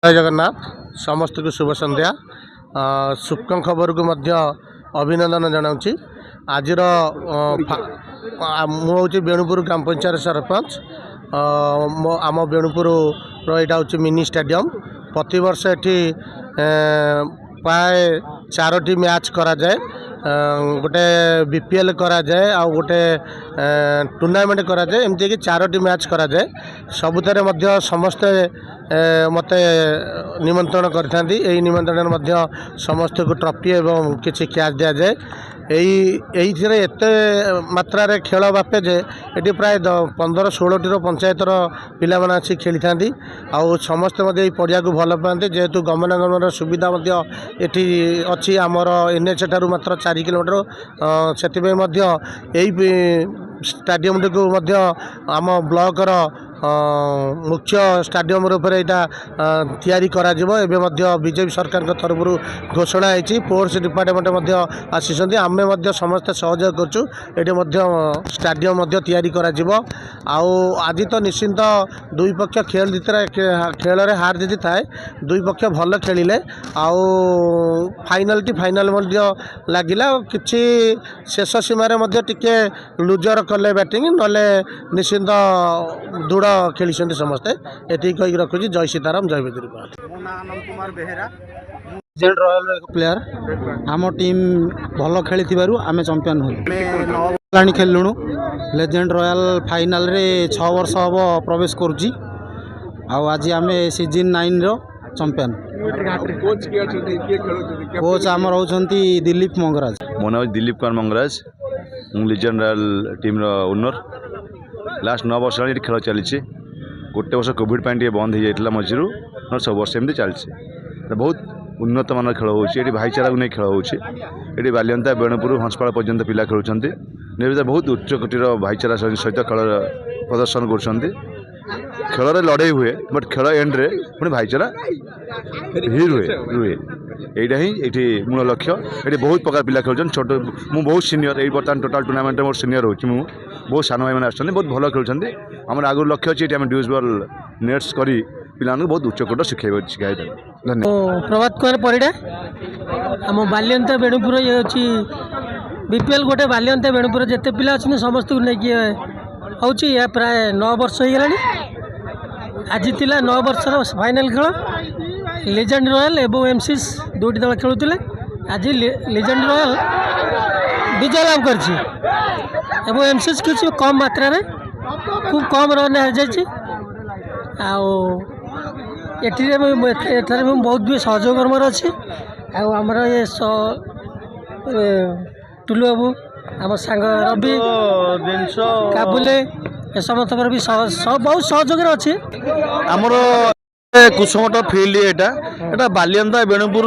जय जगन्नाथ समस्त को शुभ संध्या सुखम खबर को मध्य अभिनंदन जनाऊँगी आज मुझे बेणुपुर ग्राम पंचायत सरपंच आम बेणुपुर रहा हूँ मिनी स्टेडियम प्रति वर्ष ये प्राय 4टी मैच करा जाए गोटे बीपीएल करा जाए आ गोटे टूर्नामेंट करा जाए एमती कि 4टी मैच करा जाए सबुतरे मध्य समस्ते मते निमंत्रण करथांती एही निमंत्रण मध्य समस्त को ट्रॉफी एवं किसी कैश दिया जाए एही एते मात्रा रे खेल बापे जे एटी प्राय 15-16 पंचायतर पिला माने आसी खेली थांती आ समस्त मध्य पड़िया को भल पाते जेहेतु गमनागमन सुविधा मध्य एटी अछि आमर एनएच ठारू मात्र 4 किलोमीटर से मध्य एही स्टाडियम को मध्य आम ब्लॉक मुख्य स्टाडियम रूपे यहाँ या बीजेपी सरकार तरफ घोषणा होती स्पोर्ट्स डिपार्टमेंट आसी आम समस्त सहयोग कर स्टाडियम आज तो निश्चिंत दुई पक्ष खेल जीतरा खेल हार जीति थाए दुई पक्ष भल खेलिले फाइनाल टी फाइनाल लगिला किछि शेष सीमार टिके लुजर कले बैटिंग नले निश्चिंत दृढ़ खेली समस्ते ये कही रखुची जय सीताराम जय विद्युत मो ना आनंद कुमार बेहेरा लेजेंड रॉयल एक प्लेयर आम टीम भल खेली आम चंपियन हुई खेलुणु लेजेंड रॉयल फाइनाल रे 6 वर्ष हम प्रवेश करुच्ची आज आम सीजन 9 रो चंपियन कोच आम होती दिलीप मंगराज। मो ना Dilip Kumar Mangaraj legend royal team रो ओनर लास्ट 9 वर्ष ये खेल चली गोटे वर्ष कोविड बंद हो जाता मझिरू न सब वर्ष एमती चलती बहुत उन्नत मान खेल होती भाईचारा को नहीं खेल होती बालियंता बेणुपुर हंसपाड़ पर्यंत पिला खेलुंट निर्विधा बहुत उच्चकोटीर भाईचारा सहित खेल प्रदर्शन कर खेल लड़े हुए बट खेल एंड रे पुणी भाईचारा ही रुहे यहीटा ही ये मूल लक्ष्य ये बहुत प्रकार पिला खेल छोट मु बहुत सीनियर ये बर्तमान टोटाल टूर्नामेंट मोर सीनियर होची मु बहुत सान भाई मैंने आसते बहुत भल खेलुंट आम आगु लक्ष्य अच्छी आम ड्यूज बॉल नेट्स करी पिला बहुत उच्चकोट शिखाई धन्यवाद। प्रभात कुमार परिडा आम बालियंता बेणुपुर ये अच्छी बीपीएल गोटे बालियंता बेणुपुर जिते पिला अच्छे समस्त को लेकिन हूँ प्राय 9 वर्ष हो गलानी आज थिला 9 वर्षर फाइनाल खेल लेजेंड रॉयल एवं एमसीस दुईटी दल खेलुले आज लेजेंड रॉयल विजय लाभ कर एमसीस किसी कम मात्रा रे खूब कम रन हार जाए बहुत भी सहयोग मोर अच्छे आमर ये टुलू बाबू आम सांग रवि काबुले ए समस्त भी बहुत सहयोग अच्छे आमर कुसुमट फील्ड यहाँ बालियंता बेणुपुर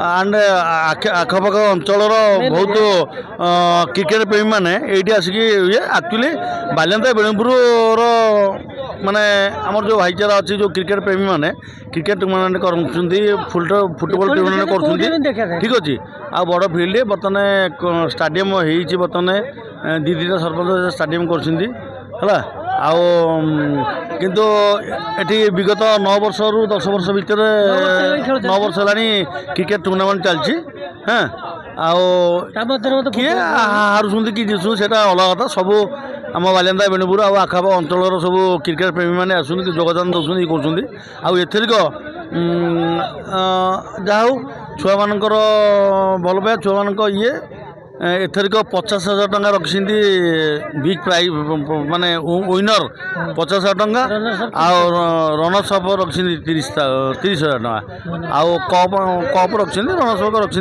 एंड आखपाख अंचल बहुत क्रिकेट प्रेमी मैंने ये आसिक एक्चुअली बालियंता बेणुपुर माने आमर जो भाईचारा अच्छी जो क्रिकेट प्रेमी मैंने क्रिकेट टूर्नामेंट कर फुटबॉल टूर्नामेंट कर ठीक अच्छे आ बड़ फील्ड बर्तमान स्टाडियम हो बर्तमान दीटा सरपंच स्टाडियम कर किंतु एटी विगत 9 वर्ष रु 10 वर्ष भितर 9 वर्ष है क्रिकेट टूर्नामेंट चलती हाँ किए हारुंट कि जीतु से अलग कथा सब आम बालियंता बेणुपुर आखा अंचल सब क्रिकेट प्रेमी मैंने आसुँच योगदान दौरान करथरिक जहाँ छुआ मानकर भल पाए छुआ मान ये एथरिक 50,000 टंका रखी बिग प्राइज माने विनर 50,000 टंका रनर्स अप रखी 30,000 टंका आउ कप रखी रनर्स अप रखी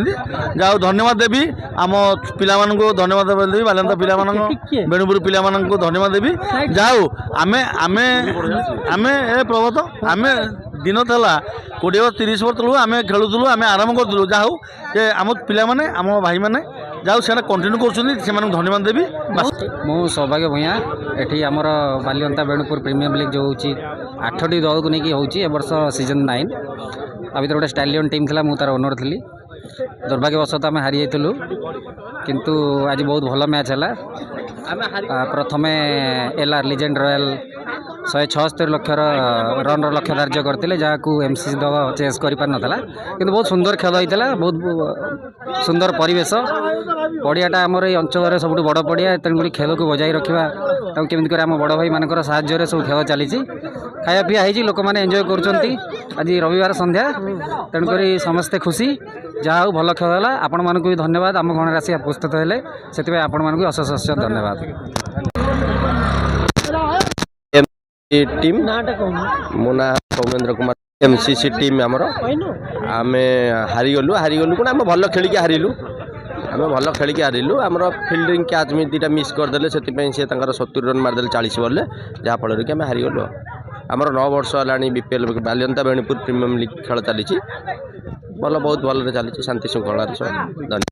जहाँ धन्यवाद देवी आम पिला धन्यवाद देवी बालियंता पिला बेणुपुर पिला धन्यवाद देवी जाऊ आमे आमे आमे ए प्रभात आमे दिन था 20-30 वर्ष तलू आम खेलुलू आम आरंभ करूँ जहाँ आम पिला आम भाई मैंने जाऊ से कंटिन्यू कर धन्यवाद देवी। मु सौभाग्य भूया एठी आमर बालियंता बेणुपुर प्रीमियम लीग जो होची 8टी दल को लेकिन होची वर्ष सीजन 9 आ भर गोटे स्टालियन टीम था मुझे तार ओनर थी दुर्भाग्यवशत आम हारी जाइलु किंतु आज बहुत भल मैच है प्रथमे एलआर लेजेंड रॉयल 176 ଲକ୍ଷର ରନ୍ର ଲକ୍ଷ୍ୟ ଧାର୍ଯ୍ୟ କରିଥିଲେ, ଯାହାକୁ MCC ଦଳ ଚେସ୍ କରିପାରିନଥିଲା। କିନ୍ତୁ ବହୁତ ସୁନ୍ଦର ଖେଳ ହୋଇଥିଲା, ବହୁତ ସୁନ୍ଦର ପରିବେଶ। ପଡ଼ିଆଟା ଆମର ଏଇ ଅଞ୍ଚଳରେ ସବୁଠୁ ବଡ଼ ପଡ଼ିଆ, ତେଣୁକରି ଖେଳକୁ ବଜାଇ ରଖିବା ତାକୁ କେମିତି କରି ଆମ ବଡ଼ ଭାଇମାନଙ୍କର ସାହାଯ୍ୟରେ ସବୁ ଖେଳ ଚାଲିଛି। ଖାଇବା ପିଇବା ହେଇଛି, ଲୋକମାନେ ଏନ୍ଜୟ କରୁଛନ୍ତି। ଆଜି ରବିବାର ସନ୍ଧ୍ୟା, ତେଣୁକରି ସମସ୍ତେ ଖୁସି। ଯାହା ହଉ ଭଲ ଖେଳ ହେଲା। ଆପଣମାନଙ୍କୁ ବି ଧନ୍ୟବାଦ, ଆମ ଗଣରେ ଆସି ଉପସ୍ଥିତ ହେଲେ, ସେଥିପାଇଁ ଆପଣମାନଙ୍କୁ ଅଶେଷ ଅଶେଷ ଧନ୍ୟବାଦ। टीम ନାଁଟା କହୁନ मो ना सौमेन्द्र कुमार MCC टीम आमर आम हारीगलु कौन आम भल खेलिक हारिलु आम भल खेलिक हारिलु आमर फिल्डिंग कैच में 2टा मिस करदे से 70 रन मारदे 40 बॉल जहाँफल कि आम हारीगलु आमर 9 वर्ष है BPL बालियंता बेणुपुर प्रीमियम लीग खेल चली भल बहुत भल चली शांति श्रृंखला। धन्यवाद।